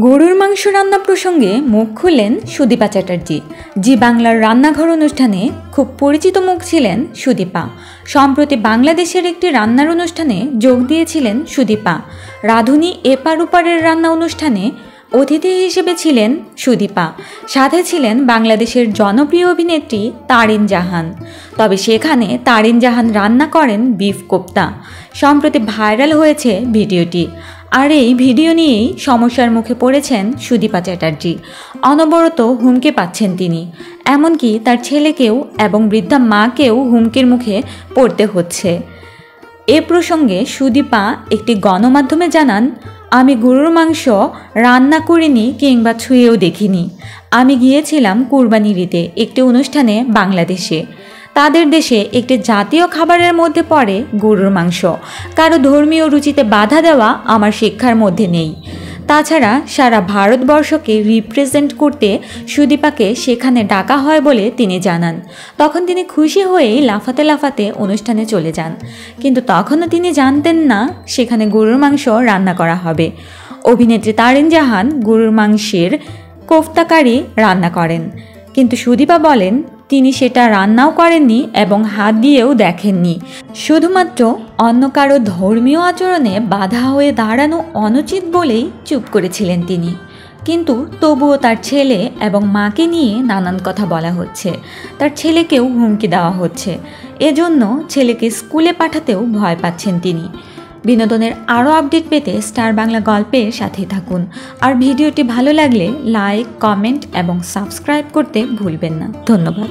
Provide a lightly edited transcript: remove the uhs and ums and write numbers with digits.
গরুর মাংস রান্না প্রসঙ্গে মুখ খুললেন সুদীপা চ্যাটার্জি। জি বাংলার রান্নাঘর অনুষ্ঠানে খুব পরিচিত মুখ ছিলেন সুদীপা। সম্প্রতি বাংলাদেশের একটি রান্নার অনুষ্ঠানে যোগ দিয়েছিলেন সুদীপা। রাঁধুনি এপার ওপারের রান্না অনুষ্ঠানে অতিথি হিসেবে ছিলেন সুদীপা। সাথে ছিলেন বাংলাদেশের জনপ্রিয় অভিনেত্রী তারিন জাহান। তবে সেখানে তারিন জাহান রান্না করেন বিফ কোপ্তা। সম্প্রতি ভাইরাল হয়েছে ভিডিওটি। আর এই ভিডিও নিয়েই সমস্যার মুখে পড়েছেন সুদীপা চ্যাটার্জি। অনবরত হুমকি পাচ্ছেন তিনি, এমনকি তার ছেলেকেও এবং বৃদ্ধা মাকেও হুমকির মুখে পড়তে হচ্ছে। এ প্রসঙ্গে সুদীপা একটি গণমাধ্যমে জানান, আমি গরুর মাংস রান্না করিনি কিংবা ছুঁয়েও দেখিনি। আমি গিয়েছিলাম কুরবানির ঈদে একটি অনুষ্ঠানে বাংলাদেশে। তাদের দেশে একটি জাতীয় খাবারের মধ্যে পড়ে গরুর মাংস। কারো ধর্মীয় রুচিতে বাধা দেওয়া আমার শিক্ষার মধ্যে নেই। তাছাড়া সারা ভারতবর্ষকে রিপ্রেজেন্ট করতে সুদীপাকে সেখানে ডাকা হয় বলে তিনি জানান। তখন তিনি খুশি হয়েই লাফাতে লাফাতে অনুষ্ঠানে চলে যান। কিন্তু তখনও তিনি জানতেন না সেখানে গরুর মাংস রান্না করা হবে। অভিনেত্রী তারিন জাহান গরুর মাংসের কোফতাকারি রান্না করেন, কিন্তু সুদীপা বলেন তিনি সেটা রান্নাও করেননি এবং হাত দিয়েও দেখেননি। শুধুমাত্র অন্য কারো ধর্মীয় আচরণে বাধা হয়ে দাঁড়ানো অনুচিত বলেই চুপ করেছিলেন তিনি। কিন্তু তবুও তার ছেলে এবং মাকে নিয়ে নানান কথা বলা হচ্ছে। তার ছেলেকেও হুমকি দেওয়া হচ্ছে। এজন্য ছেলেকে স্কুলে পাঠাতেও ভয় পাচ্ছেন তিনি। বিনোদনের আরও আপডেট পেতে স্টার বাংলা গল্পের সাথে থাকুন। আর ভিডিওটি ভালো লাগলে লাইক, কমেন্ট এবং সাবস্ক্রাইব করতে ভুলবেন না। ধন্যবাদ।